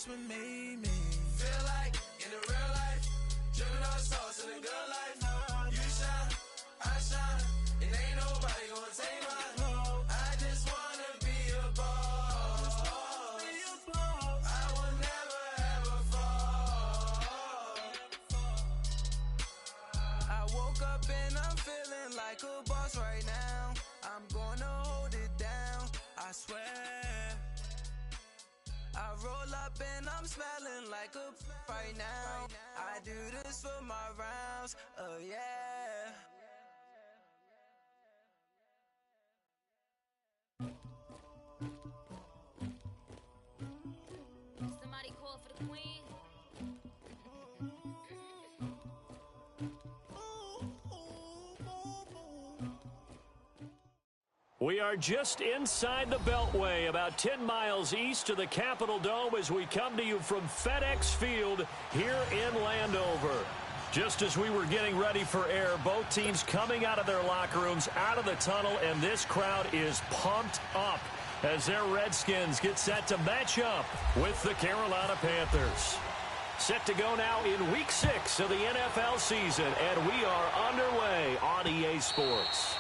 that's what made me feel like in the real life, dripping on sauce in the good life. You shine, I shine, and ain't nobody gonna take mine. I just wanna be a boss. I will never ever fall. I woke up and I'm feeling like a boss right now. I'm gonna hold it down, I swear. I roll up and I'm smelling like a right now. I do this for my rounds, oh yeah. Somebody call for the queen. We are just inside the Beltway, about 10 miles east of the Capitol Dome as we come to you from FedEx Field here in Landover. Just as we were getting ready for air, both teams coming out of their locker rooms, out of the tunnel, and this crowd is pumped up as their Redskins get set to match up with the Carolina Panthers. Set to go now in Week 6 of the NFL season, and we are underway on EA Sports.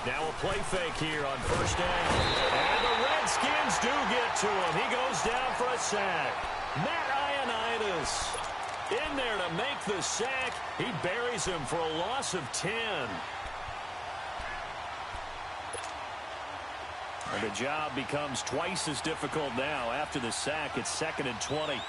Now a play fake here on first down. And the Redskins do get to him. He goes down for a sack. Matt Ioannidis in there to make the sack. He buries him for a loss of 10. And the job becomes twice as difficult now. After the sack, it's 2nd and 20.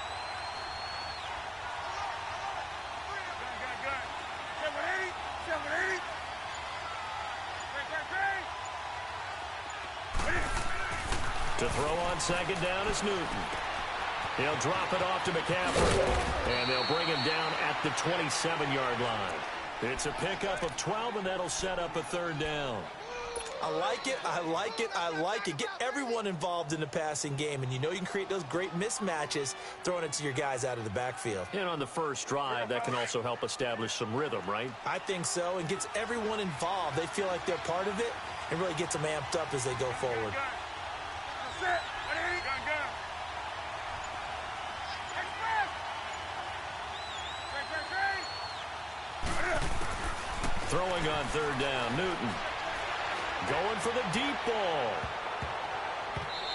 To throw on second down is Newton. He'll drop it off to McCaffrey. And they'll bring him down at the 27-yard line. It's a pickup of 12, and that'll set up a third down. I like it, I like it, I like it. Get everyone involved in the passing game, and you know you can create those great mismatches throwing it to your guys out of the backfield. And on the first drive, that can also help establish some rhythm, right? I think so, and gets everyone involved. They feel like they're part of it, and really gets them amped up as they go forward. Throwing on third down, Newton. Going for the deep ball.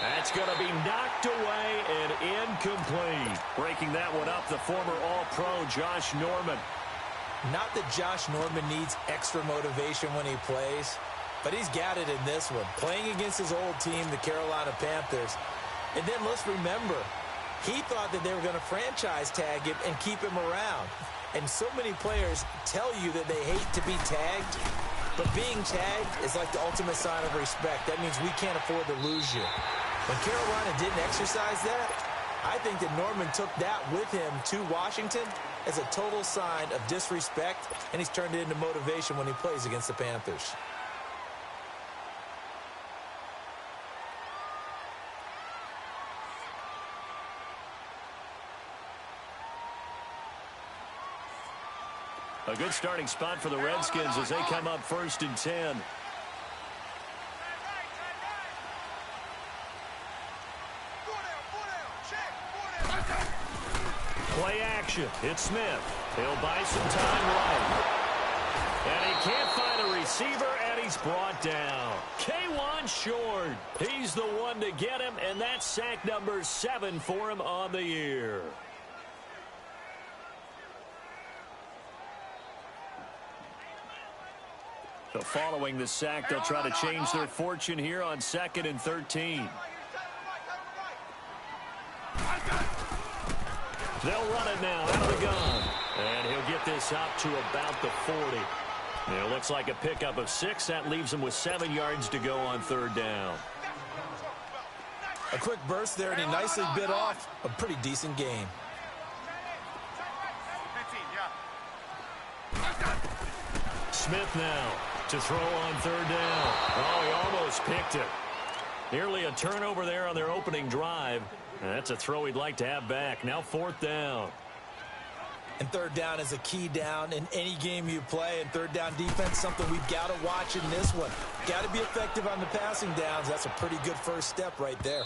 That's going to be knocked away and incomplete. Breaking that one up, the former All-Pro Josh Norman. Not that Josh Norman needs extra motivation when he plays, but he's got it in this one. Playing against his old team, the Carolina Panthers. And then let's remember, he thought that they were going to franchise tag him and keep him around. And so many players tell you that they hate to be tagged, but being tagged is like the ultimate sign of respect. That means we can't afford to lose you. When Carolina didn't exercise that, I think that Norman took that with him to Washington as a total sign of disrespect, and he's turned it into motivation when he plays against the Panthers. A good starting spot for the Redskins as they come up 1st and 10. Play action. It's Smith. He'll buy some time right. And he can't find a receiver, and he's brought down. K1 short. He's the one to get him, and that's sack number 7 for him on the year. So following the sack, they'll try to change their fortune here on 2nd and 13. They'll run it now out of the gun. And he'll get this out to about the 40. It looks like a pickup of 6. That leaves him with 7 yards to go on 3rd down. A quick burst there, and he nicely bit off a pretty decent gain. Smith now to throw on third down. Oh, he almost picked it. Nearly a turnover there on their opening drive. And that's a throw he'd like to have back. Now fourth down. And third down is a key down in any game you play. And third down defense, something we've got to watch in this one. Got to be effective on the passing downs. That's a pretty good first step right there.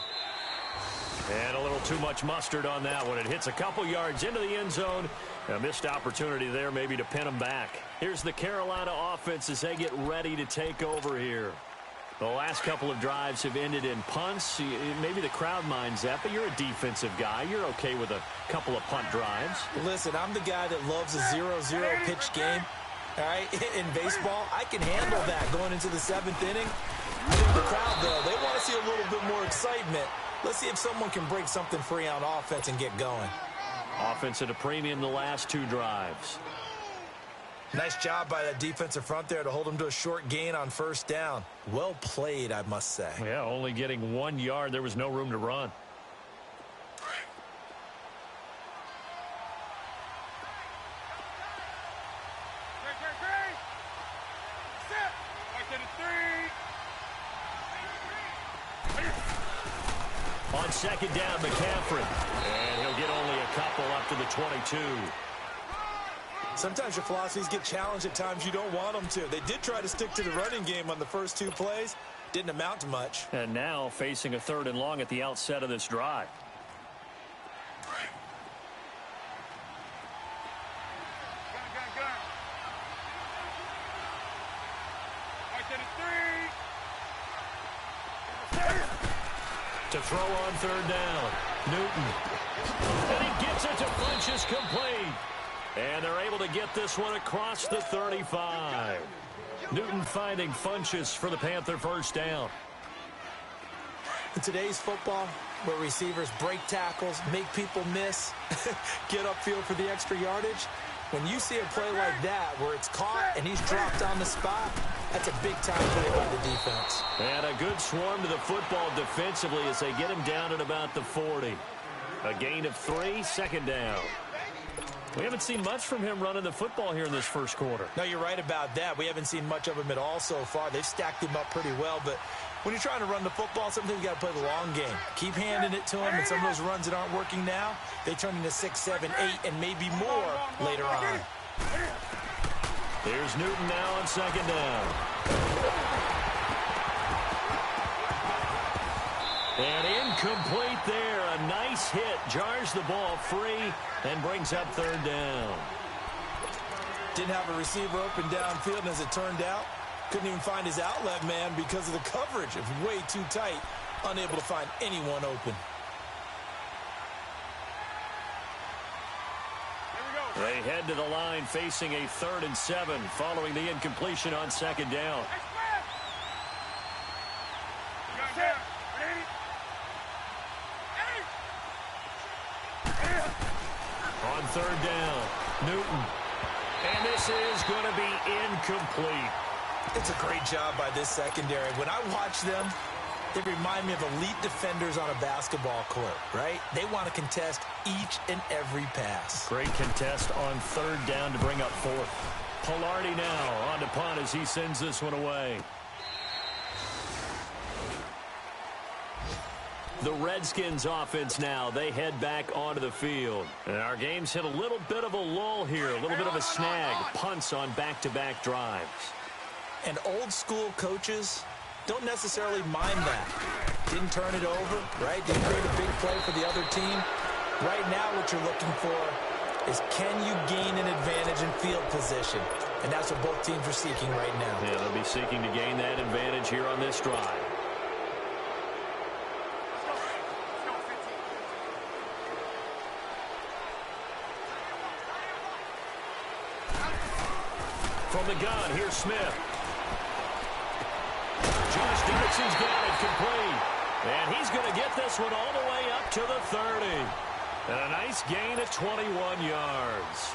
And a little too much mustard on that one. It hits a couple yards into the end zone. A missed opportunity there maybe to pin them back. Here's the Carolina offense as they get ready to take over here. The last couple of drives have ended in punts. Maybe the crowd minds that, but you're a defensive guy. You're okay with a couple of punt drives. Listen, I'm the guy that loves a 0-0 pitch game. All right, in baseball, I can handle that going into the seventh inning. I think the crowd, though, they want to see a little bit more excitement. Let's see if someone can break something free on offense and get going. Offense at a premium the last two drives. Nice job by that defensive front there to hold them to a short gain on first down. Well played, I must say. Yeah, only getting 1 yard. There was no room to run. On second down, McCaffrey. And he'll get only a couple up to the 22. Sometimes your philosophies get challenged at times you don't want them to. They did try to stick to the running game on the first two plays. Didn't amount to much. And now facing a third and long at the outset of this drive. To throw on third down, Newton. And he gets it to Funchess complete. And they're able to get this one across the 35. Newton finding Funchess for the Panther first down. In today's football, where receivers break tackles, make people miss, get upfield for the extra yardage, when you see a play like that where it's caught and he's dropped on the spot, that's a big-time play by the defense. And a good swarm to the football defensively as they get him down at about the 40. A gain of 3, second down. We haven't seen much from him running the football here in this first quarter. No, you're right about that. We haven't seen much of him at all so far. They've stacked him up pretty well, but when you're trying to run the football, sometimes you got to play the long game. Keep handing it to him, and some of those runs that aren't working now, they turn into 6, 7, 8, and maybe more later on. Here's Newton now on second down. And incomplete there. A nice hit. Jars the ball free and brings up third down. Didn't have a receiver open downfield, and as it turned out, couldn't even find his outlet man because of the coverage. It was way too tight. Unable to find anyone open. They head to the line facing a 3rd and 7 following the incompletion on second down. On third down, Newton. And this is going to be incomplete. It's a great job by this secondary. When I watch them, they remind me of elite defenders on a basketball court, right? They want to contest each and every pass. Great contest on third down to bring up fourth. Pilardi now on to punt as he sends this one away. The Redskins offense now, they head back onto the field. And our game's hit a little bit of a lull here, a little bit of a snag. Punts on back-to-back drives. And old school coaches don't necessarily mind that. Didn't turn it over, right? Didn't create a big play for the other team. Right now what you're looking for is can you gain an advantage in field position? And that's what both teams are seeking right now. Yeah, they'll be seeking to gain that advantage here on this drive. From the gun, here's Smith. Josh Dixon's got it complete. And he's going to get this one all the way up to the 30. And a nice gain of 21 yards.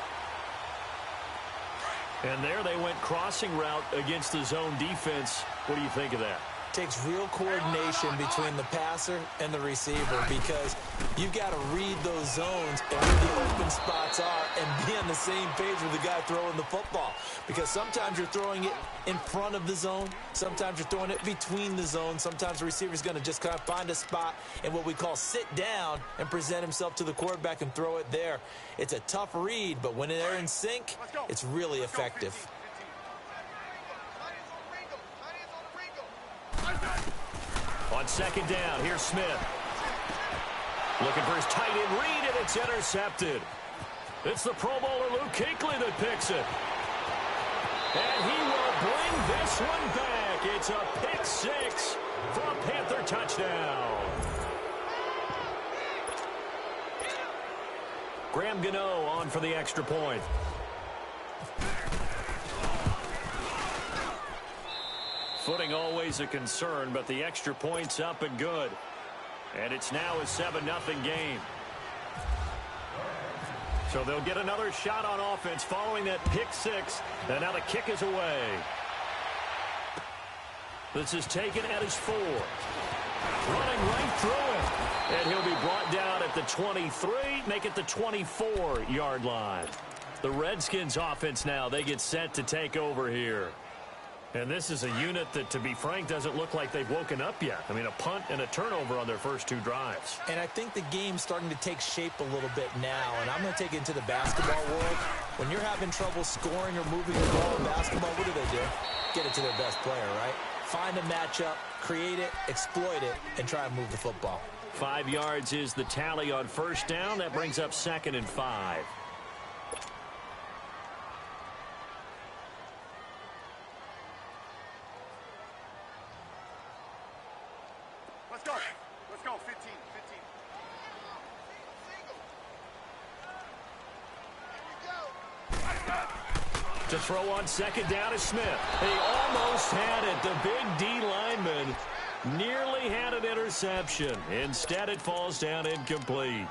And there they went crossing route against the zone defense. What do you think of that? takes real coordination between the passer and the receiver because you've got to read those zones and where the open spots are and be on the same page with the guy throwing the football. Because sometimes you're throwing it in front of the zone. Sometimes you're throwing it between the zones. Sometimes the receiver's going to just kind of find a spot and what we call sit down and present himself to the quarterback and throw it there. It's a tough read, but when they're in sync, it's really effective. On second down, here's Smith. Looking for his tight end read, and it's intercepted. It's the Pro Bowler Luke Kuechly that picks it. And he will bring this one back. It's a pick six for a Panther touchdown. Graham Gano on for the extra point. Footing always a concern, but the extra point's up and good. And it's now a 7-0 game. So they'll get another shot on offense following that pick six. And now the kick is away. This is taken at his 4. Running right through it. And he'll be brought down at the 23, make it the 24-yard line. The Redskins offense now, they get set to take over here. And this is a unit that, to be frank, doesn't look like they've woken up yet. I mean, a punt and a turnover on their first 2 drives. And I think the game's starting to take shape a little bit now. And I'm going to take it into the basketball world. When you're having trouble scoring or moving the ball in basketball, what do? Get it to their best player, right? Find a matchup, create it, exploit it, and try and move the football. 5 yards is the tally on first down. That brings up 2nd and 5. Let's go, 15. To throw on second down is Smith. He almost had it. The big D lineman nearly had an interception. Instead, it falls down incomplete.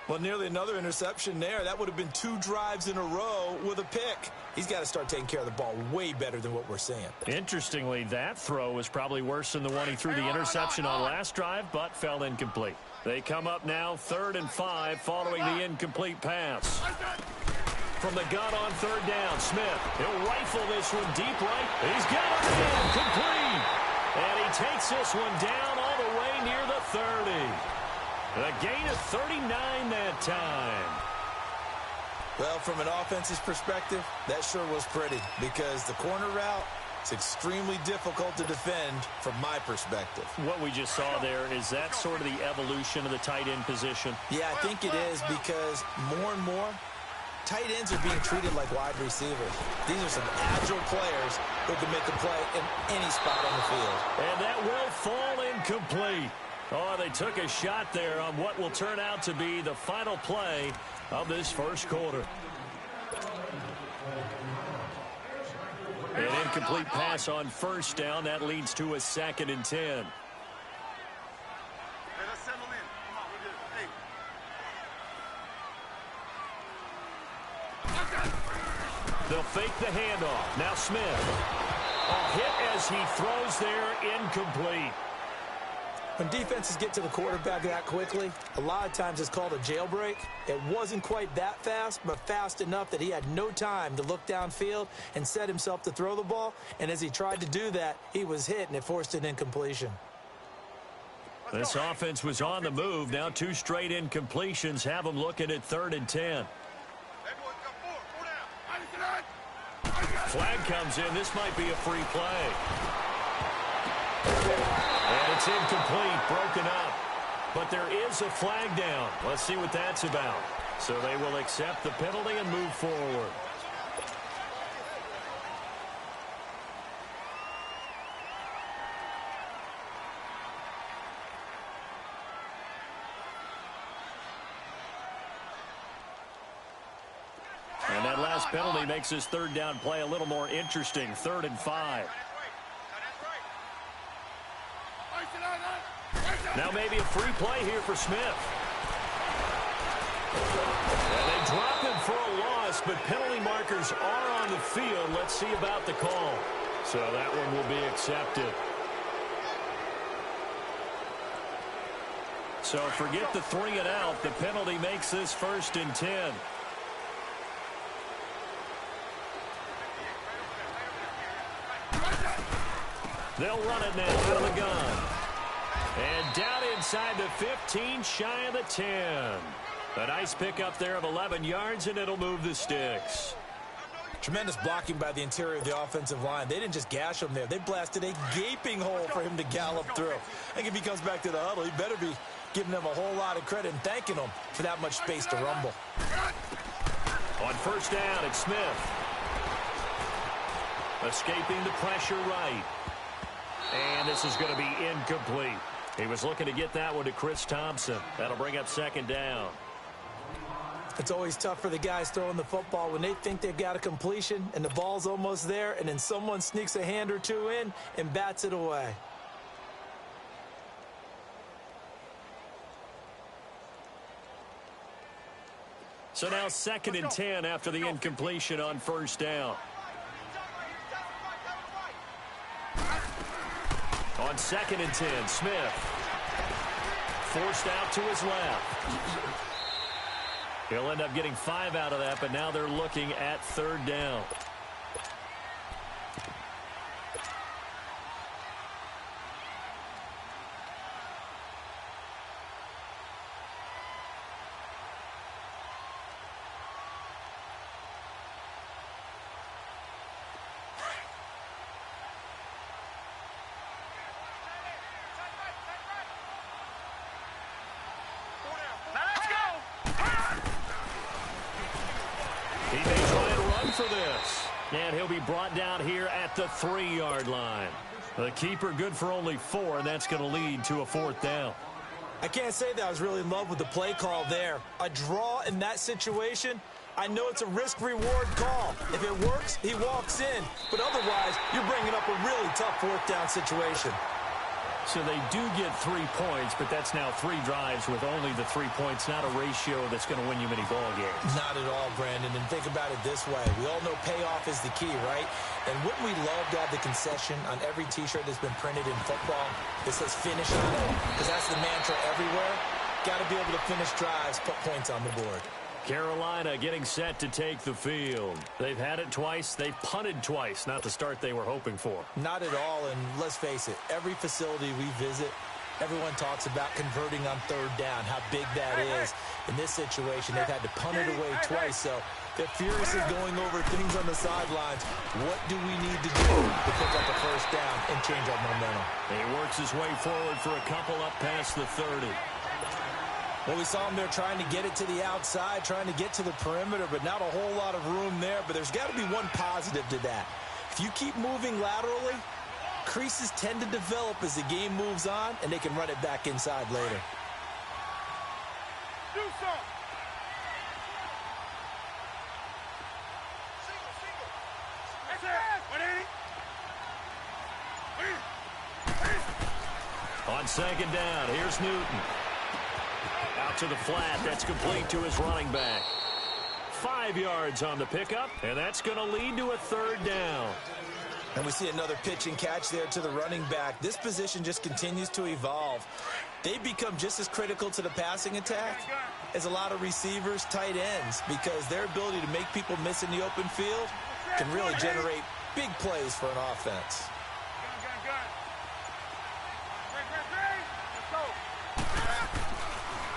Well, nearly another interception there. That would have been 2 drives in a row with a pick. He's got to start taking care of the ball way better than what we're seeing. Interestingly, that throw was probably worse than the one he threw the interception on last drive, but fell incomplete. They come up now 3rd and 5 following the incomplete pass. From the gun on 3rd down, Smith. He'll rifle this one deep right. He's got it in, complete. And he takes this one down all the way near the 30. A gain of 39 that time. Well, from an offense's perspective, that sure was pretty because the corner route is extremely difficult to defend from my perspective. What we just saw there, is that sort of the evolution of the tight end position? Yeah, I think it is because more and more, tight ends are being treated like wide receivers. These are some agile players who can make a play in any spot on the field. And that will fall incomplete. Oh, they took a shot there on what will turn out to be the final play of this first quarter. An incomplete pass on first down. That leads to a 2nd and 10. Hey, let's settle in. Come on, we're good. Hey. They'll fake the handoff. Now Smith. A hit as he throws there, incomplete. When defenses get to the quarterback that quickly, a lot of times it's called a jailbreak. It wasn't quite that fast, but fast enough that he had no time to look downfield and set himself to throw the ball. And as he tried to do that, he was hit, and it forced an incompletion. This offense was on the move. Now 2 straight incompletions have them looking at 3rd and 10. Flag comes in. This might be a free play. And it's incomplete, broken up. But there is a flag down. Let's see what that's about. So they will accept the penalty and move forward. And that last penalty makes his 3rd down play a little more interesting. 3rd and 5. Now maybe a free play here for Smith. And they drop him for a loss, but penalty markers are on the field. Let's see about the call. So that one will be accepted. So forget the 3 and out. The penalty makes this 1st and 10. They'll run it now out of the gun. And down inside the 15, shy of the 10. A nice pickup there of 11 yards, and it'll move the sticks. Tremendous blocking by the interior of the offensive line. They didn't just gash him there. They blasted a gaping hole for him to gallop through. I think if he comes back to the huddle, he better be giving them a whole lot of credit and thanking them for that much space to rumble. On 1st down, it's Smith. Escaping the pressure right. And this is going to be incomplete. He was looking to get that one to Chris Thompson. That'll bring up 2nd down. It's always tough for the guys throwing the football when they think they've got a completion and the ball's almost there, and then someone sneaks a hand or two in and bats it away. So now 2nd and 10 after the incompletion on 1st down. On 2nd and 10, Smith. Forced out to his left. He'll end up getting 5 out of that, but now they're looking at 3rd down. He may try and run for this. And he'll be brought down here at the 3-yard line. The keeper good for only 4, and that's going to lead to a 4th down. I can't say that I was really in love with the play call there. A draw in that situation, I know it's a risk-reward call. If it works, he walks in. But otherwise, you're bringing up a really tough 4th down situation. So they do get 3 points, but that's now 3 drives with only the 3 points, not a ratio that's going to win you many ball games. Not at all, Brandon. And think about it this way. We all know payoff is the key, right? And wouldn't we love to have the concession on every T-shirt that's been printed in football that says finish on it? Because that's the mantra everywhere. Got to be able to finish drives, put points on the board. Carolina getting set to take the field. They've had it twice. They've punted twice. Not the start they were hoping for. Not at all, and let's face it, every facility we visit, everyone talks about converting on 3rd down, how big that is. In this situation, they've had to punt it away twice, so they're furiously going over things on the sidelines. What do we need to do to pick up a 1st down and change our momentum? He works his way forward for a couple up past the 30. Well, we saw him there trying to get it to the outside, trying to get to the perimeter, but not a whole lot of room there. But there's got to be one positive to that. If you keep moving laterally, creases tend to develop as the game moves on, and they can run it back inside later. Do something. That's it. On 2nd down, here's Newton. Out to the flat. That's complete to his running back. 5 yards on the pickup, and that's going to lead to a 3rd down. And we see another pitch and catch there to the running back. This position just continues to evolve. They become just as critical to the passing attack as a lot of receivers, tight ends, because their ability to make people miss in the open field can really generate big plays for an offense.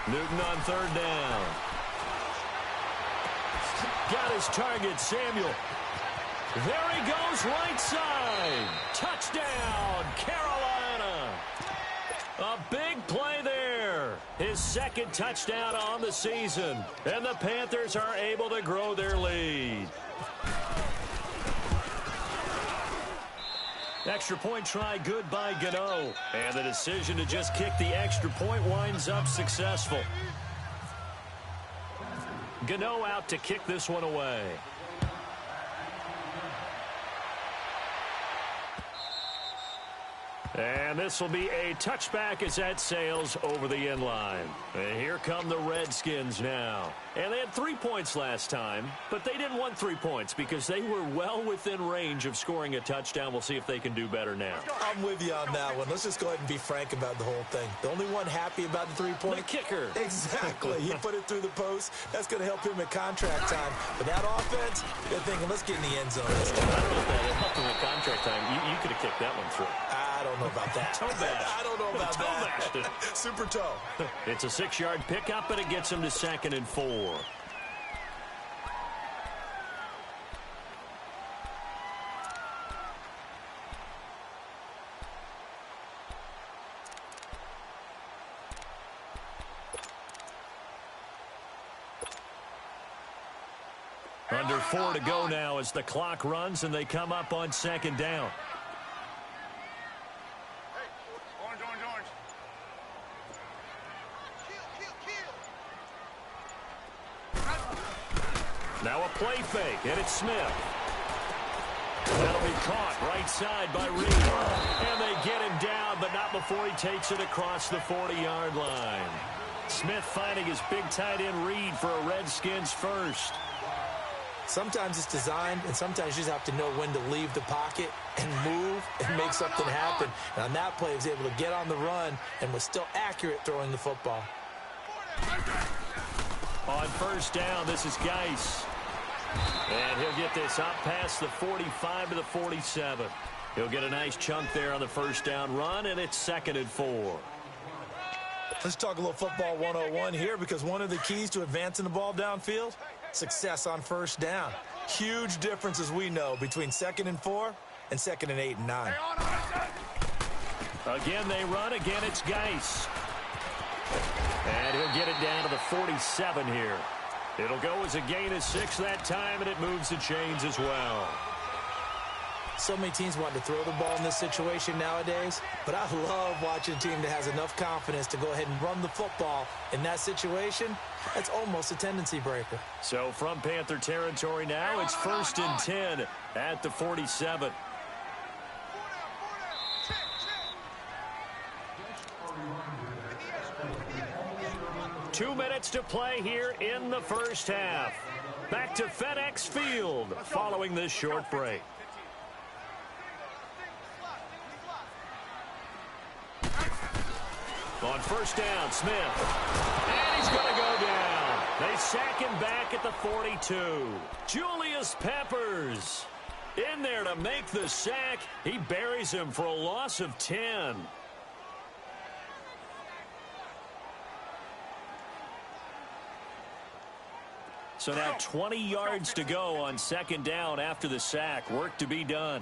Newton on 3rd down. Got his target, Samuel. There he goes, right side. Touchdown, Carolina. A big play there. His 2nd touchdown on the season. And the Panthers are able to grow their lead. Extra point try good by Gano. And the decision to just kick the extra point winds up successful. Gano out to kick this one away. And this will be a touchback as that sails over the end line. And here come the Redskins now. And they had 3 points last time, but they didn't want 3 points because they were well within range of scoring a touchdown. We'll see if they can do better now. I'm with you on that one. Let's just go ahead and be frank about the whole thing. The only one happy about the 3 point? The kicker. Exactly. He put it through the post. That's going to help him at contract time. But that offense, they're thinking, let's get in the end zone this time. I don't know if that helped him at contract time. You could have kicked that one through. I don't know about that. Toe bash. I don't know about that. Super toe. It's a 6-yard pickup, and it gets him to 2nd and 4. Under 4 to go now as the clock runs, and they come up on 2nd down. Orange, orange, orange. Now a play fake, and it's Smith. That'll be caught right side by Reed. And they get him down, but not before he takes it across the 40-yard line. Smith finding his big tight end Reed for a Redskins first. Sometimes it's designed, and sometimes you just have to know when to leave the pocket and move and make something happen. And on that play, he was able to get on the run and was still accurate throwing the football. On 1st down, this is Geis. And he'll get this up past the 45 to the 47. He'll get a nice chunk there on the 1st down run, and it's 2nd and 4. Let's talk a little football 101 here, because one of the keys to advancing the ball downfield, success on 1st down. Huge difference, as we know, between 2nd and 4 and 2nd and 8 and 9. Again, they run. Again, it's Geis. And he'll get it down to the 47 here. It'll go as a gain of 6 that time, and it moves the chains as well. So many teams want to throw the ball in this situation nowadays, but I love watching a team that has enough confidence to go ahead and run the football in that situation. That's almost a tendency breaker. So from Panther territory now, it's 1st and 10 at the 47. Two minutes to play here in the 1st half. Back to FedEx Field following this short break. On 1st down, Smith. And he's going to go down. They sack him back at the 42. Julius Peppers in there to make the sack. He buries him for a loss of 10. So now 20 yards to go on 2nd down after the sack. Work to be done.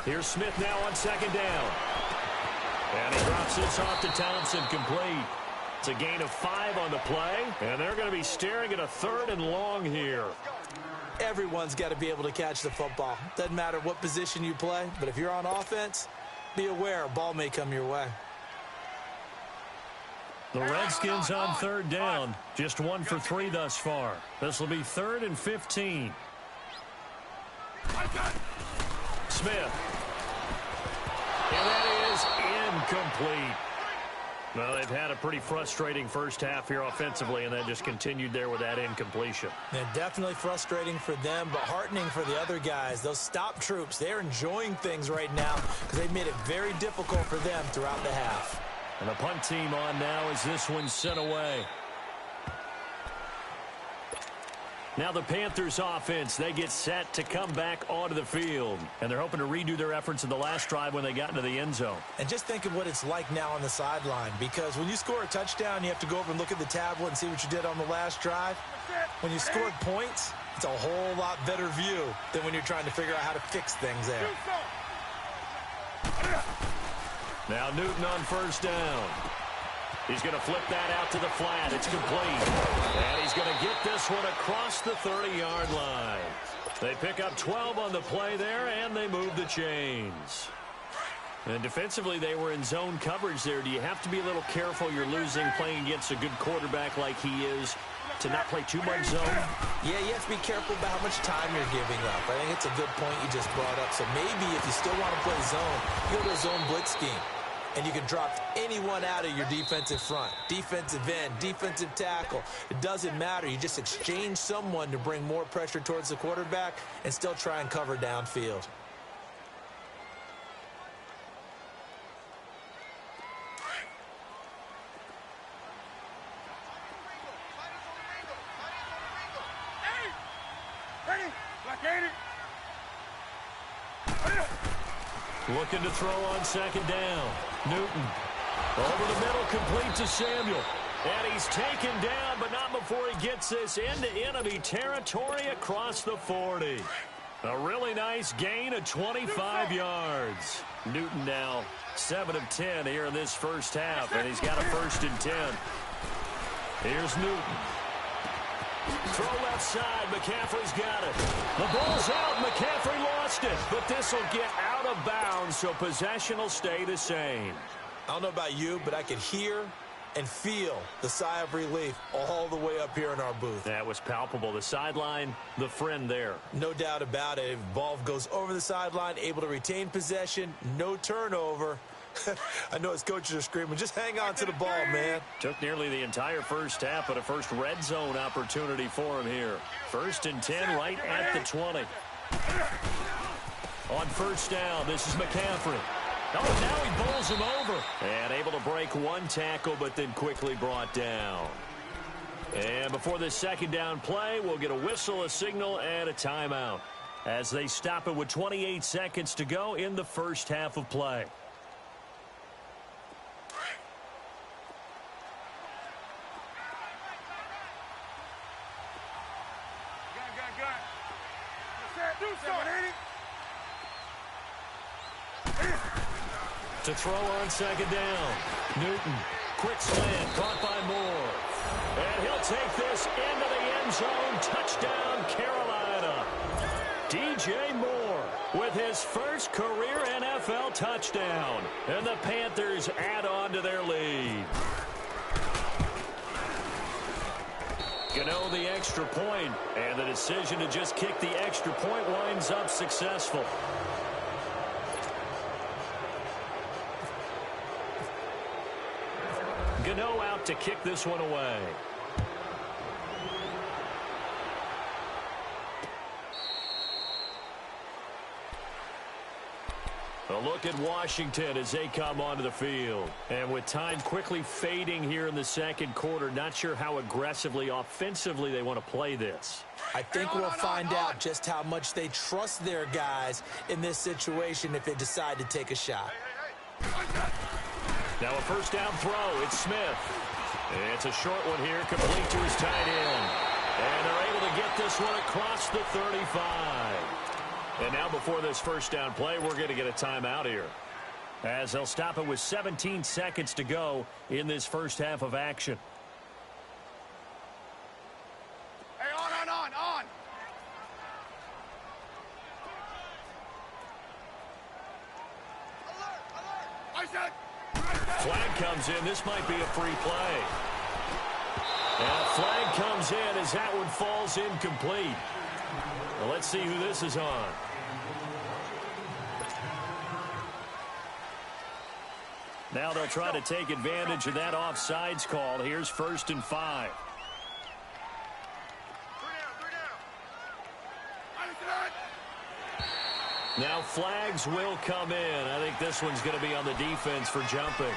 Here's Smith now on 2nd down. And he drops this off to Thompson, complete. It's a gain of 5 on the play, and they're going to be staring at a 3rd and long here. Everyone's got to be able to catch the football. Doesn't matter what position you play, but if you're on offense, be aware a ball may come your way. The Redskins on 3rd down, just 1 for 3 thus far. This will be 3rd and 15. Smith. And that is incomplete. Well, they've had a pretty frustrating 1st half here offensively, and that just continued there with that incompletion. And definitely frustrating for them, but heartening for the other guys. Those stop troops, they're enjoying things right now because they've made it very difficult for them throughout the half. And the punt team on now as this one's sent away. Now the Panthers offense, they get set to come back onto the field. And they're hoping to redo their efforts in the last drive when they got into the end zone. And just think of what it's like now on the sideline, because when you score a touchdown, you have to go over and look at the tablet and see what you did on the last drive. When you scored points, it's a whole lot better view than when you're trying to figure out how to fix things there. Now Newton on 1st down. He's going to flip that out to the flat. It's complete. And he's going to get this one across the 30-yard line. They pick up 12 on the play there, and they move the chains. And defensively, they were in zone coverage there. Do you have to be a little careful? You're losing playing against a good quarterback like he is. to not play too much zone? Yeah, you have to be careful about how much time you're giving up. I think it's a good point you just brought up. So maybe if you still want to play zone, you go to a zone blitz scheme. And you can drop anyone out of your defensive front. Defensive end, defensive tackle. It doesn't matter. You just exchange someone to bring more pressure towards the quarterback and still try and cover downfield. Looking to throw on second down. Newton over the middle, complete to Samuel. And he's taken down, but not before he gets this into enemy territory across the 40. A really nice gain of 25 yards. Newton now 7 of 10 here in this first half, and he's got a 1st and 10. Here's Newton. Throw left side. McCaffrey's got it. The ball's out. McCaffrey lost it. But this will get out of bounds, so possession will stay the same. I don't know about you, but I could hear and feel the sigh of relief all the way up here in our booth. That was palpable. The sideline, the friend there. No doubt about it. Ball goes over the sideline, able to retain possession, no turnover. I know his coaches are screaming, just hang on to the ball, man. Took nearly the entire first half, but a first red zone opportunity for him here. 1st and 10 right at the 20. On first down, this is McCaffrey. Oh, now he bowls him over. And able to break one tackle, but then quickly brought down. And before this second down play, we'll get a whistle, a signal, and a timeout as they stop it with 28 seconds to go in the first half of play. To throw on second down. Newton, quick slant, caught by Moore. And he'll take this into the end zone. Touchdown, Carolina. DJ Moore with his first career NFL touchdown. And the Panthers add on to their lead. Gano the extra point, and the decision to just kick the extra point winds up successful. Gano out to kick this one away. A look at Washington as they come onto the field. And with time quickly fading here in the second quarter, not sure how aggressively, offensively they want to play this. I think we'll find out just how much they trust their guys in this situation if they decide to take a shot. Now a first down throw. It's Smith. It's a short one here, complete to his tight end. And they're able to get this one across the 35. And now before this first down play, we're going to get a timeout here, as they'll stop it with 17 seconds to go in this first half of action. Hey, on. Alert. Flag comes in. This might be a free play. And a flag comes in as that one falls incomplete. Well, let's see who this is on. Now they'll try to take advantage of that offsides call. Here's 1st and 5. Now flags will come in. I think this one's going to be on the defense for jumping.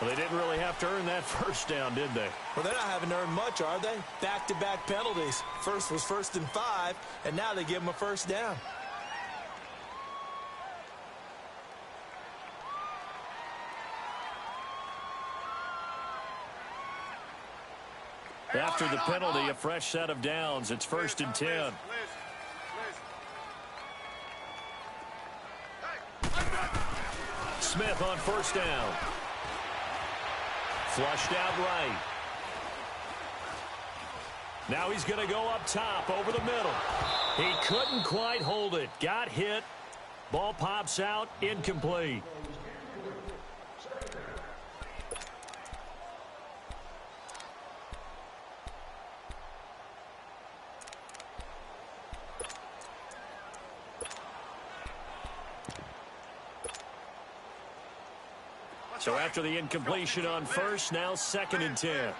Well, they didn't really have to earn that first down, did they? Well, they're not having to earn much, are they? Back-to-back penalties. First was 1st and 5, and now they give them a first down. After the penalty, a fresh set of downs. It's 1st and 10. Smith on first down. Flushed out right. Now he's going to go up top over the middle. He couldn't quite hold it. Got hit. Ball pops out. Incomplete. So after the incompletion on first, now 2nd and 10.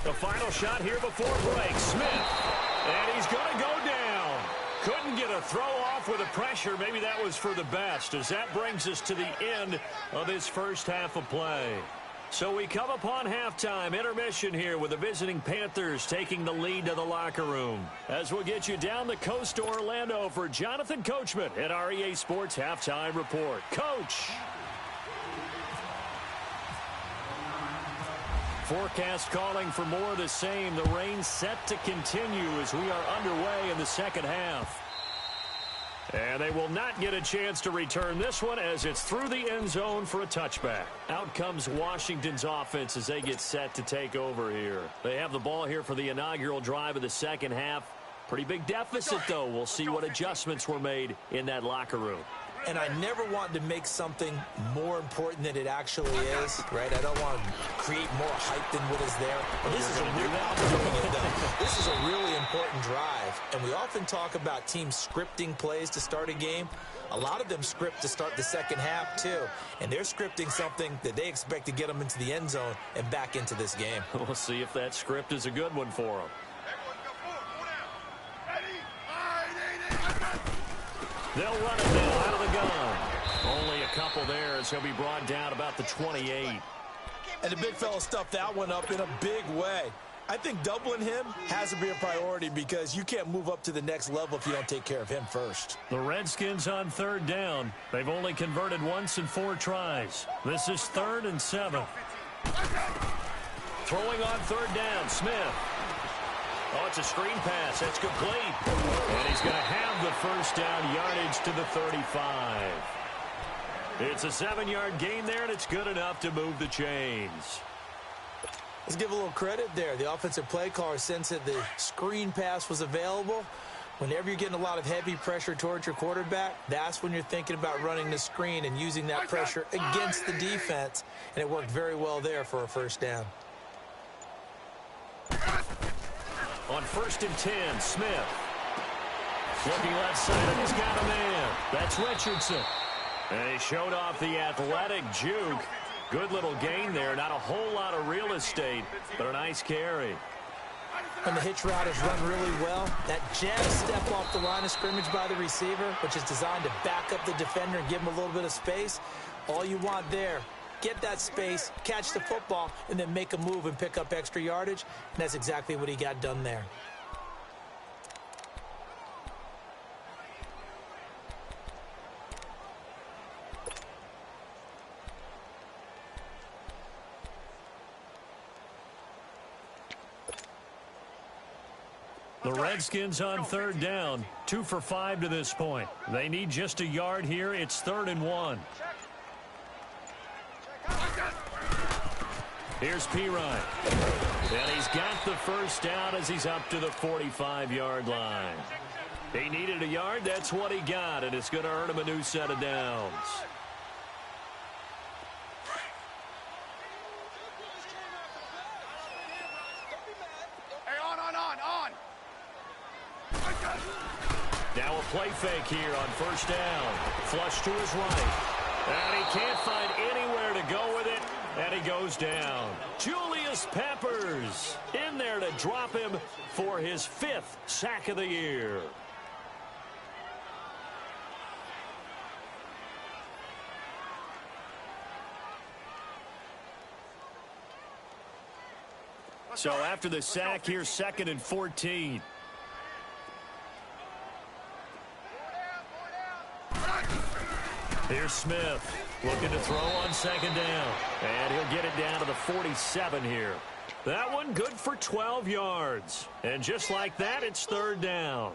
The final shot here before break. Smith. And he's going to go down. Couldn't get a throw off with the pressure. Maybe that was for the best, as that brings us to the end of this first half of play. So we come upon halftime intermission here with the visiting Panthers taking the lead to the locker room. As we'll get you down the coast to Orlando for Jonathan Coachman at our EA Sports Halftime Report. Coach. Forecast calling for more of the same. The rain set to continue as we are underway in the second half. And they will not get a chance to return this one as it's through the end zone for a touchback. Out comes Washington's offense as they get set to take over here. They have the ball here for the inaugural drive of the second half. Pretty big deficit, though. We'll see what adjustments were made in that locker room. And I never want to make something more important than it actually is, right? I don't want to create more hype than what is there. But this is a really important drive. And we often talk about teams scripting plays to start a game. A lot of them script to start the second half, too. And they're scripting something that they expect to get them into the end zone and back into this game. We'll see if that script is a good one for them. They'll run it now out of the gun. Only a couple there as he'll be brought down about the 28. And the big fella stuffed that one up in a big way. I think doubling him has to be a priority because you can't move up to the next level if you don't take care of him first. The Redskins on 3rd down. They've only converted once in 4 tries. This is 3rd and 7. Throwing on 3rd down, Smith. Oh, it's a screen pass. That's complete. And he's going to have the first down yardage to the 35. It's a 7-yard gain there, and it's good enough to move the chains. Let's give a little credit there. The offensive play caller sensed that the screen pass was available. Whenever you're getting a lot of heavy pressure towards your quarterback, that's when you're thinking about running the screen and using that pressure against the defense. And it worked very well there for a first down. On 1st and 10, Smith. Looking left side, and he's got a man. That's Richardson. And he showed off the athletic juke. Good little gain there. Not a whole lot of real estate, but a nice carry. And the hitch route is run really well. That jab step off the line of scrimmage by the receiver, which is designed to back up the defender and give him a little bit of space. All you want there, get that space, catch the football, and then make a move and pick up extra yardage. And that's exactly what he got done there. The Redskins on 3rd down, 2 for 5 to this point. They need just a yard here. It's 3rd and 1. Here's Pirine. And he's got the first down as he's up to the 45-yard line. He needed a yard. That's what he got, and it's going to earn him a new set of downs. Now a play fake here on 1st down. Flush to his right. And he can't find anywhere to go with it. And he goes down. Julius Peppers in there to drop him for his 5th sack of the year. So after the sack, here's 2nd and 14. Here's Smith looking to throw on 2nd down. And he'll get it down to the 47 here. That one good for 12 yards. And just like that, it's 3rd down.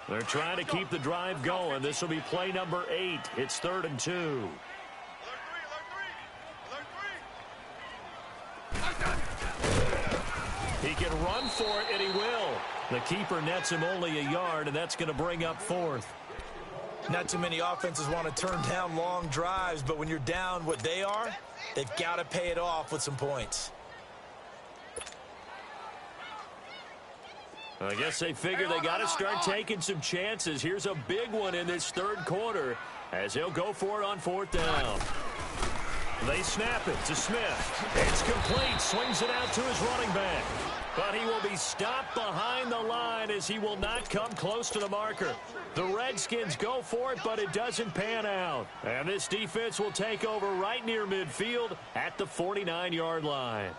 They're trying to keep the drive going. This will be play number 8. It's 3rd and 2. He can run for it, and he will. The keeper nets him only a yard, and that's going to bring up 4th. Not too many offenses want to turn down long drives, but when you're down what they are, they've got to pay it off with some points. I guess they figure they got to start taking some chances. Here's a big one in this third quarter as he'll go for it on fourth down. They snap it to Smith. It's complete. Swings it out to his running back. But he will be stopped behind the line as he will not come close to the marker. The Redskins go for it, but it doesn't pan out. And this defense will take over right near midfield at the 49-yard line.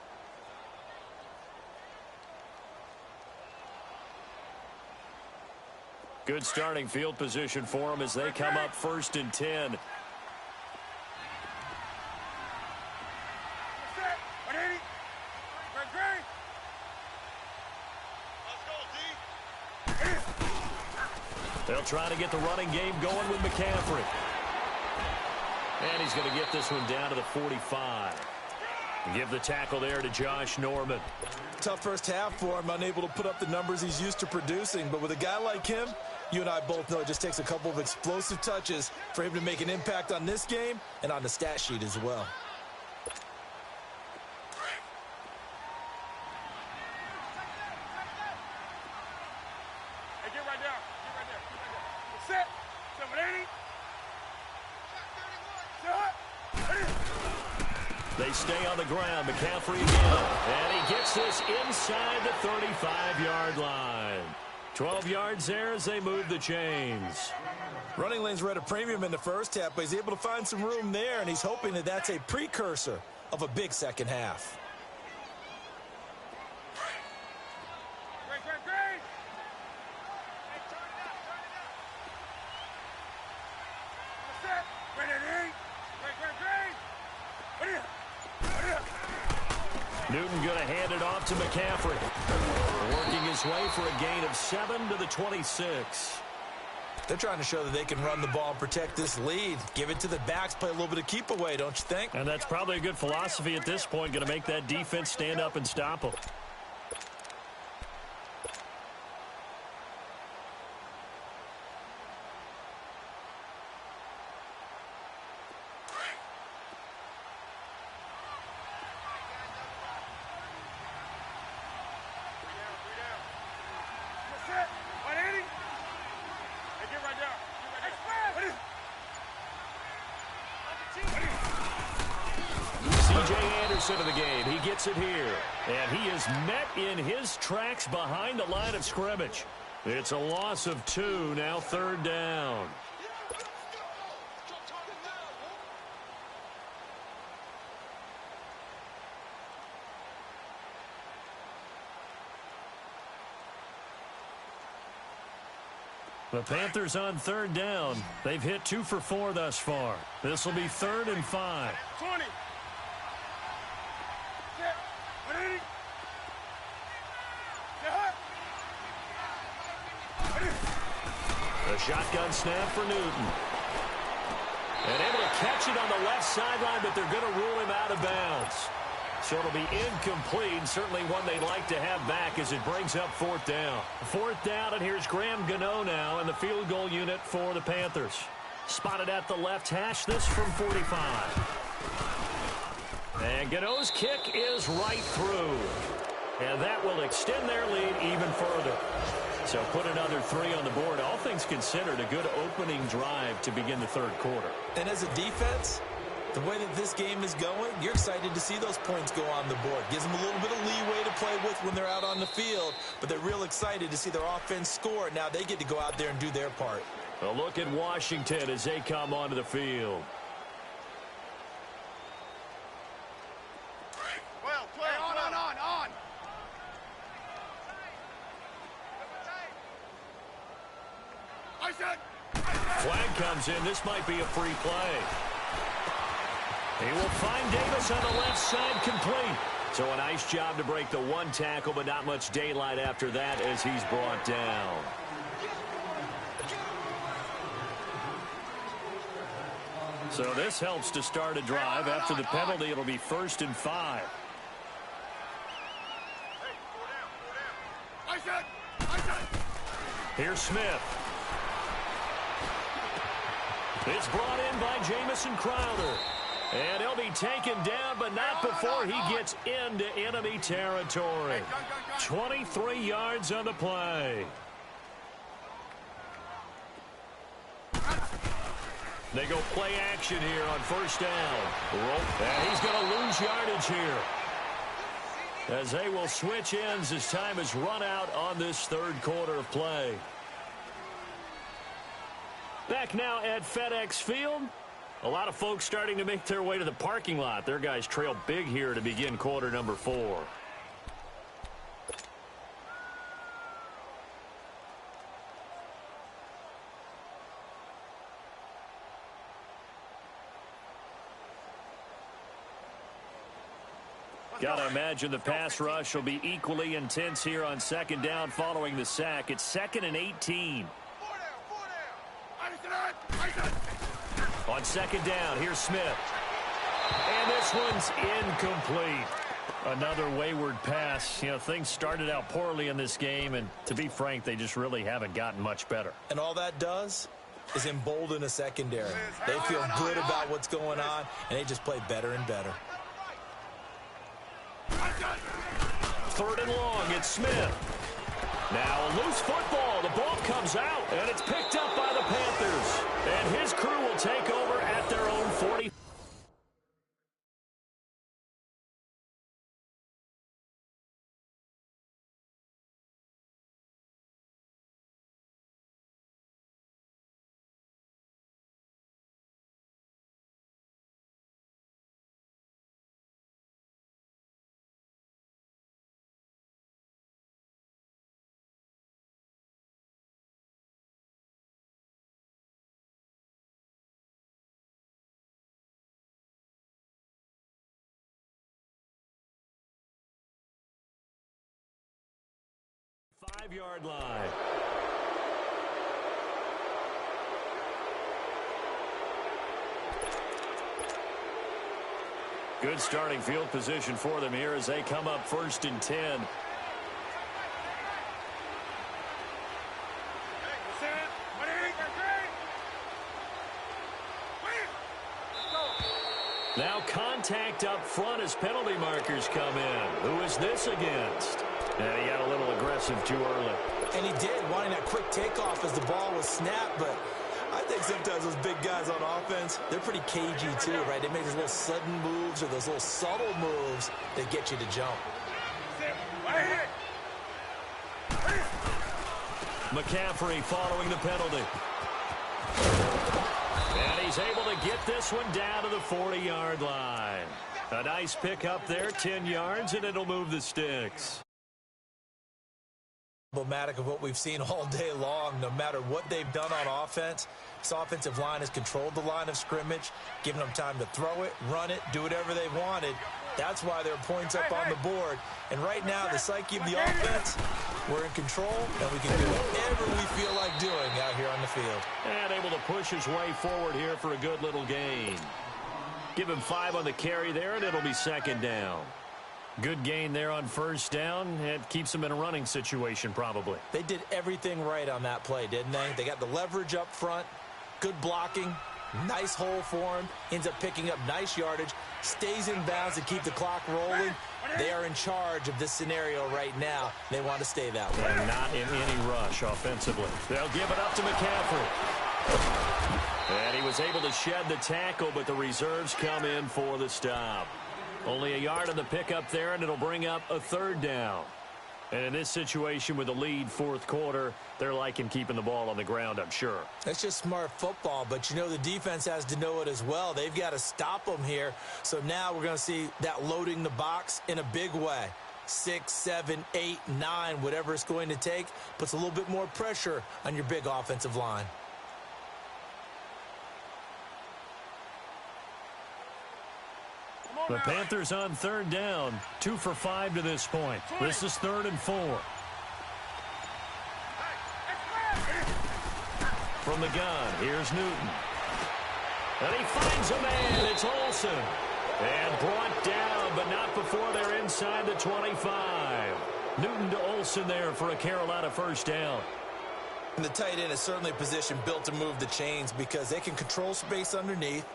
Good starting field position for them as they come up 1st and 10. They'll try to get the running game going with McCaffrey. And he's going to get this one down to the 45. Give the tackle there to Josh Norman. Tough first half for him, unable to put up the numbers he's used to producing. But with a guy like him, you and I both know it just takes a couple of explosive touches for him to make an impact on this game and on the stat sheet as well. They stay on the ground. McCaffrey again. And he gets this inside the 35-yard line. 12 yards there as they move the chains. Running lanes were at a premium in the first half, but he's able to find some room there, and he's hoping that that's a precursor of a big second half. Newton going to hand it off to McCaffrey. Working his way for a gain of 7 to the 26. They're trying to show that they can run the ball and protect this lead. Give it to the backs, play a little bit of keep away, don't you think? And that's probably a good philosophy at this point. Going to make that defense stand up and stop them. Of the game. He gets it here. And he is met in his tracks behind the line of scrimmage. It's a loss of 2, now 3rd down. The Panthers on 3rd down. They've hit 2 for 4 thus far. This will be 3rd and 5. 20. A shotgun snap for Newton. And able to catch it on the left sideline, but they're going to rule him out of bounds. So it'll be incomplete, certainly one they'd like to have back as it brings up 4th down. 4th down, and here's Graham Gano now in the field goal unit for the Panthers. Spotted at the left hash, this from 45. And Gano's kick is right through. And that will extend their lead even further. So put another 3 on the board. All things considered, a good opening drive to begin the 3rd quarter. And as a defense, the way that this game is going, you're excited to see those points go on the board. Gives them a little bit of leeway to play with when they're out on the field, but they're real excited to see their offense score. Now they get to go out there and do their part. A look at Washington as they come onto the field. Well, play on. I said. Flag comes in. This might be a free play. He will find Davis on the left side, complete. So a nice job to break the 1 tackle, but not much daylight after that as he's brought down. So this helps to start a drive. After the penalty, it'll be 1st and 5. I said. Here's Smith. It's brought in by Jamison Crowder. And he'll be taken down, but not before he gets into enemy territory. 23 yards on the play. They go play action here on first down. And he's going to lose yardage here, as they will switch ends as time is run out on this third quarter of play. Back now at FedEx Field. A lot of folks starting to make their way to the parking lot. Their guys trail big here to begin quarter number 4. Gotta imagine the pass rush will be equally intense here on second down following the sack. It's 2nd and 18. On second down, here's Smith. And this one's incomplete. Another wayward pass. You know, things started out poorly in this game, and to be frank, they just really haven't gotten much better. And all that does is embolden a secondary. They feel good about what's going on, and they just play better and better. 3rd and long, it's Smith. Now a loose football. The ball comes out, and it's picked up by the Panthers. And his crew will take over at their own 40. Five-yard line. Good starting field position for them here as they come up 1st and 10. Now contact up front as penalty markers come in. Who is this against? And he got a little aggressive too early. And he did, wanting that quick takeoff as the ball was snapped. But I think sometimes those big guys on offense, they're pretty cagey too, right? They make those little sudden moves or those little subtle moves that get you to jump. McCaffrey following the penalty. And he's able to get this one down to the 40-yard line. A nice pick up there, 10 yards, and it'll move the sticks. Emblematic of what we've seen all day long. No matter what they've done on offense, this offensive line has controlled the line of scrimmage, giving them time to throw it, run it, do whatever they wanted. That's why there are points up on the board. And right now, the psyche of the offense, we're in control, and we can do whatever we feel like doing out here on the field. And able to push his way forward here for a good little gain. Give him 5 on the carry there, and it'll be 2nd down. Good gain there on first down. It keeps them in a running situation probably. They did everything right on that play, didn't they? They got the leverage up front, good blocking, nice hole for him, ends up picking up nice yardage, stays in bounds to keep the clock rolling. They are in charge of this scenario right now. They want to stay that way. And not in any rush offensively. They'll give it up to McCaffrey. And he was able to shed the tackle, but the reserves come in for the stop. Only a yard on the pickup there, and it'll bring up a 3rd down. And in this situation with the lead 4th quarter, they're liking keeping the ball on the ground, I'm sure. That's just smart football, but you know the defense has to know it as well. They've got to stop them here. So now we're going to see that loading the box in a big way. 6, 7, 8, 9, whatever it's going to take, puts a little bit more pressure on your big offensive line. The Panthers on 3rd down, 2 for 5 to this point. This is 3rd and 4. From the gun, here's Newton. And he finds a man. It's Olsen. And brought down, but not before they're inside the 25. Newton to Olsen there for a Carolina 1st down. And the tight end is certainly a position built to move the chains because they can control space underneath.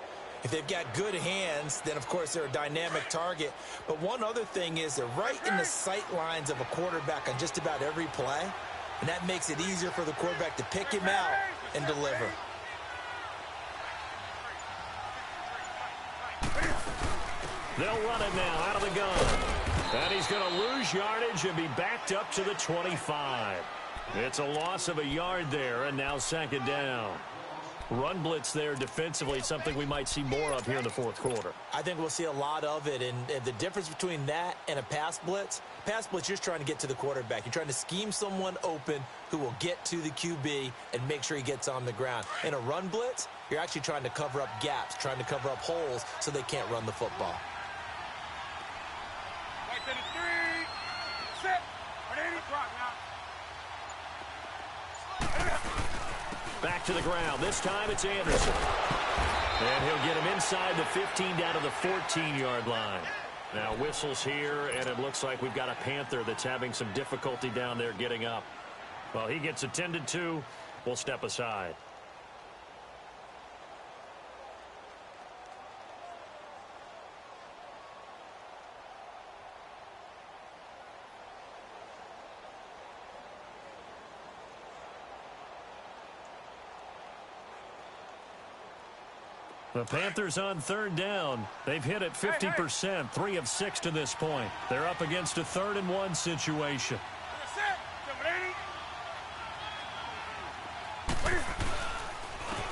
If they've got good hands, then, of course, they're a dynamic target. But one other thing is they're right in the sight lines of a quarterback on just about every play, and that makes it easier for the quarterback to pick him out and deliver. They'll run it now out of the gun. And he's going to lose yardage and be backed up to the 25. It's a loss of a yard there, and now second down. Run blitz there defensively, something we might see more of here in the fourth quarter. I think we'll see a lot of it, and the difference between that and a pass blitz, you're just trying to get to the quarterback. You're trying to scheme someone open who will get to the QB and make sure he gets on the ground. In a run blitz, you're actually trying to cover up gaps, trying to cover up holes so they can't run the football. Back to the ground. This time it's Anderson. And he'll get him inside the 15 down to the 14-yard line. Now whistles here, and it looks like we've got a Panther that's having some difficulty down there getting up. Well, he gets attended to. We'll step aside. The Panthers on third down. They've hit it 50%, 3 of 6 to this point. They're up against a 3rd-and-1 situation.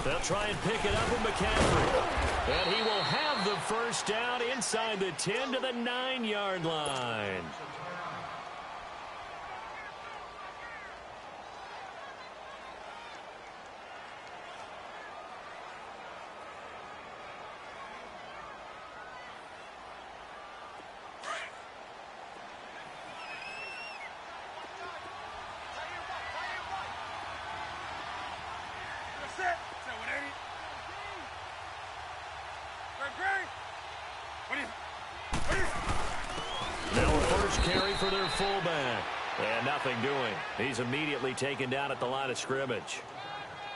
They'll try and pick it up with McCaffrey. And he will have the first down inside the 10 to the 9-yard line. Carry for their fullback. And nothing doing. He's immediately taken down at the line of scrimmage.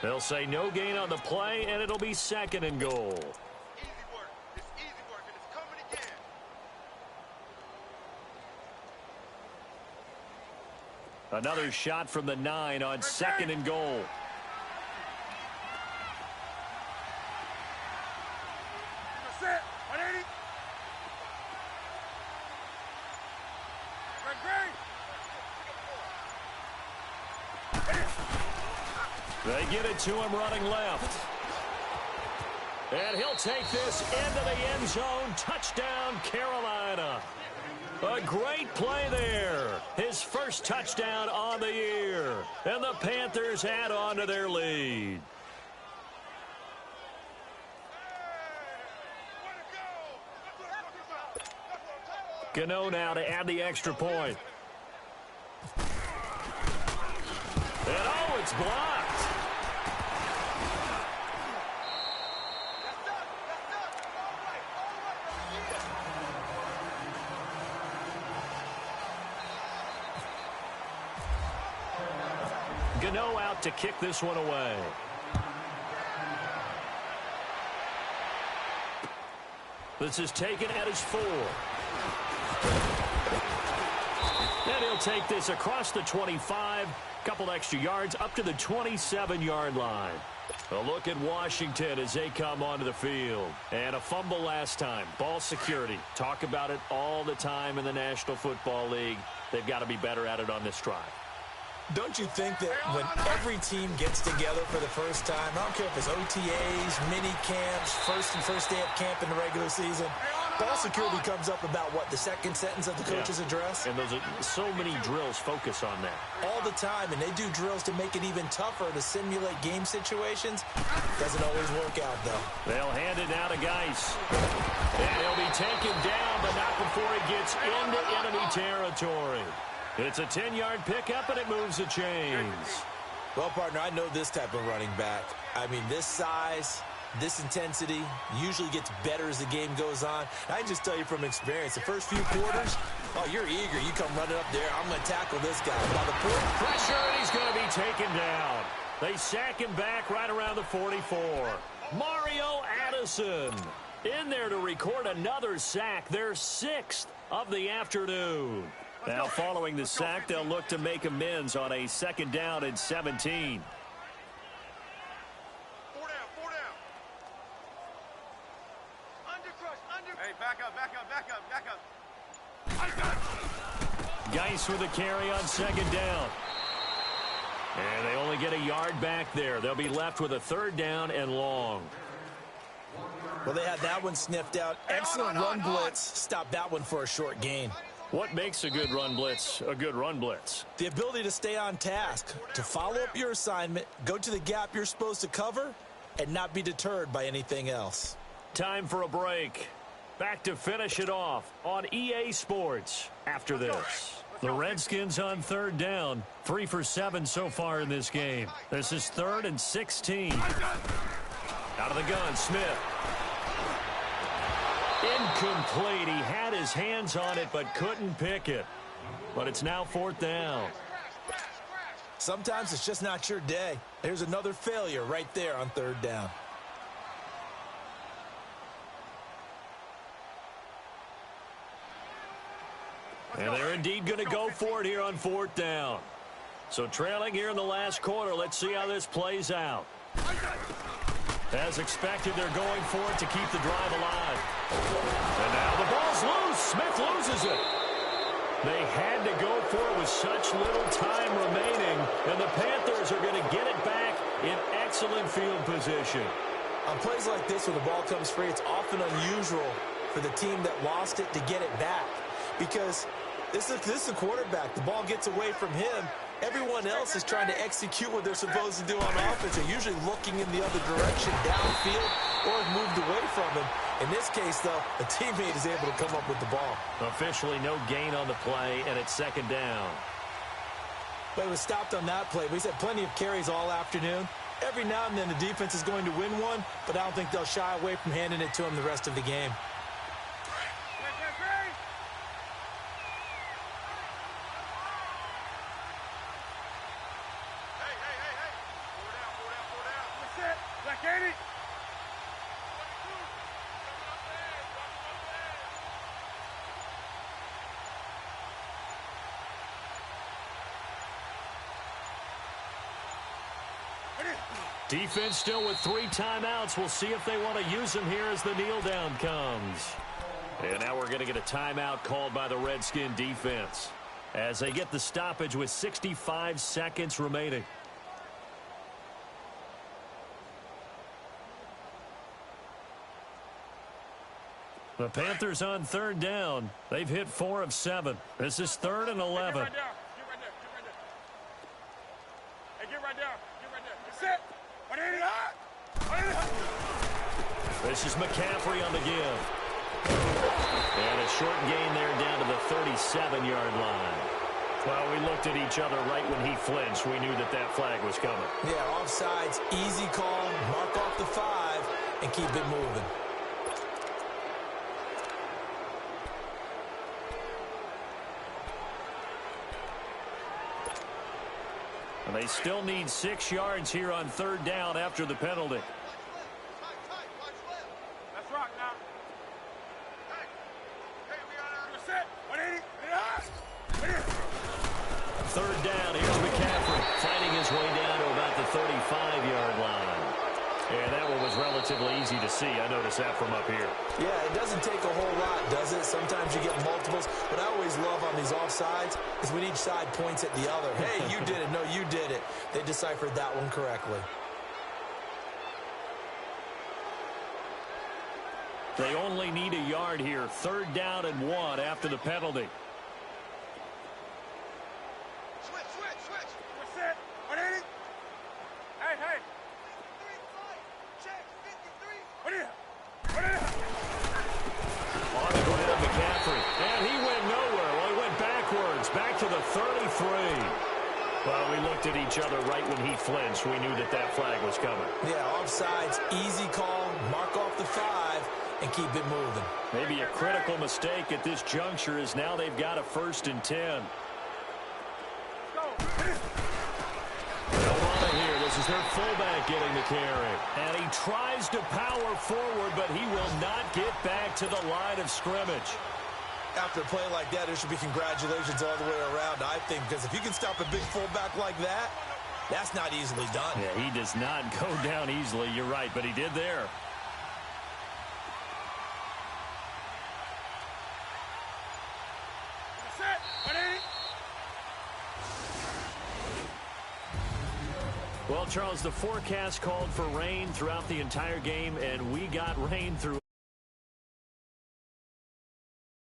They'll say no gain on the play, and it'll be 2nd and goal. Easy work. It's easy work, and it's coming again. Another shot from the 9 on 2nd and goal. They get it to him running left. And he'll take this into the end zone. Touchdown, Carolina. A great play there. His first touchdown on the year. And the Panthers add on to their lead. Gano now to add the extra point. And oh, it's blocked. Gano out to kick this one away. This is taken at his 4. And he'll take this across the 25. Couple extra yards up to the 27-yard line. A look at Washington as they come onto the field. And a fumble last time. Ball security. Talk about it all the time in the National Football League. They've got to be better at it on this drive. Don't you think that when every team gets together for the first time, I don't care if it's OTAs, mini camps, first day of camp in the regular season, ball security comes up about, what, the second sentence of the coach's address? And those are so many drills focus on that. All the time, and they do drills to make it even tougher to simulate game situations. Doesn't always work out, though. They'll hand it now to Geis. And he'll be taken down, but not before he gets into enemy territory. It's a 10-yard pickup, and it moves the chains. Well, partner, I know this type of running back. I mean, this size, this intensity usually gets better as the game goes on. I can just tell you from experience, the first few quarters, oh, you're eager. You come running up there. I'm going to tackle this guy. By the fourth, pressure, and he's going to be taken down. They sack him back right around the 44. Mario Addison in there to record another sack, their 6th of the afternoon. Now, following the sack, they'll look to make amends on a 2nd down and 17. 4 down, 4 down. Under crush, under. Hey, back up, back up, back up, back up. Geis with a carry on 2nd down. And they only get a yard back there. They'll be left with a 3rd down and long. Well, they had that one sniffed out. Excellent run blitz. Stop that one for a short gain. What makes a good run blitz a good run blitz? The ability to stay on task, to follow up your assignment, go to the gap you're supposed to cover, and not be deterred by anything else. Time for a break. Back to finish it off on EA Sports after this. The Redskins on 3rd down. 3 for 7 so far in this game. This is 3rd and 16. Out of the gun, Smith. Incomplete. He had his hands on it but couldn't pick it. But it's now 4th down. Sometimes it's just not your day. There's another failure right there on 3rd down. And they're indeed going to go for it here on 4th down. So trailing here in the last quarter. Let's see how this plays out. As expected, they're going for it to keep the drive alive. And now the ball's loose. Smith loses it. They had to go for it with such little time remaining. And the Panthers are going to get it back in excellent field position. On plays like this where the ball comes free, it's often unusual for the team that lost it to get it back. Because this is a quarterback. The ball gets away from him. Everyone else is trying to execute what they're supposed to do on offense. They're usually looking in the other direction, downfield, or have moved away from him. In this case, though, a teammate is able to come up with the ball. Officially no gain on the play, and it's 2nd down. But it was stopped on that play. We've had plenty of carries all afternoon. Every now and then the defense is going to win one, but I don't think they'll shy away from handing it to him the rest of the game. Defense still with 3 timeouts. We'll see if they want to use them here as the kneel down comes. And now we're going to get a timeout called by the Redskin defense as they get the stoppage with 65 seconds remaining. The Panthers on 3rd down. They've hit 4 of 7. This is 3rd and 11. Get right there. Hey, get right there. Get right there. Get set. This is McCaffrey on the give. And a short gain there down to the 37-yard line. Well, we looked at each other right when he flinched. We knew that that flag was coming. Yeah, offsides, easy call, mark off the 5, and keep it moving. And they still need 6 yards here on 3rd down after the penalty. Let's rock now. Hey, we got our set. 180. 3rd down. Here's McCaffrey fighting his way down to about the 35-yard line. And that one was relatively easy to see. I noticed that from up here. Yeah, it doesn't take a whole lot, does it? Sometimes you get multiples. What I always love on these offsides is when each side points at the other. Hey, you did it. No, you did it. They deciphered that one correctly. They only need a yard here. 3rd down and 1 after the penalty. Switch. We're set. 180. Hey. Check. 53. 180. On the ground, McCaffrey. And he went nowhere. Well, he went backwards. Back to the 33. Well, we looked at each other right when he flinched. We knew that that flag was coming. Yeah, offsides, easy call, mark off the 5, and keep it moving. Maybe a critical mistake at this juncture is now they've got a 1st and 10. Go. They'll run it here. The This is their fullback getting the carry. And he tries to power forward, but he will not get back to the line of scrimmage. After a play like that, there should be congratulations all the way around, I think, because if you can stop a big fullback like that, that's not easily done. Yeah, he does not go down easily. You're right, but he did there. Well, Charles, the forecast called for rain throughout the entire game, and we got rain through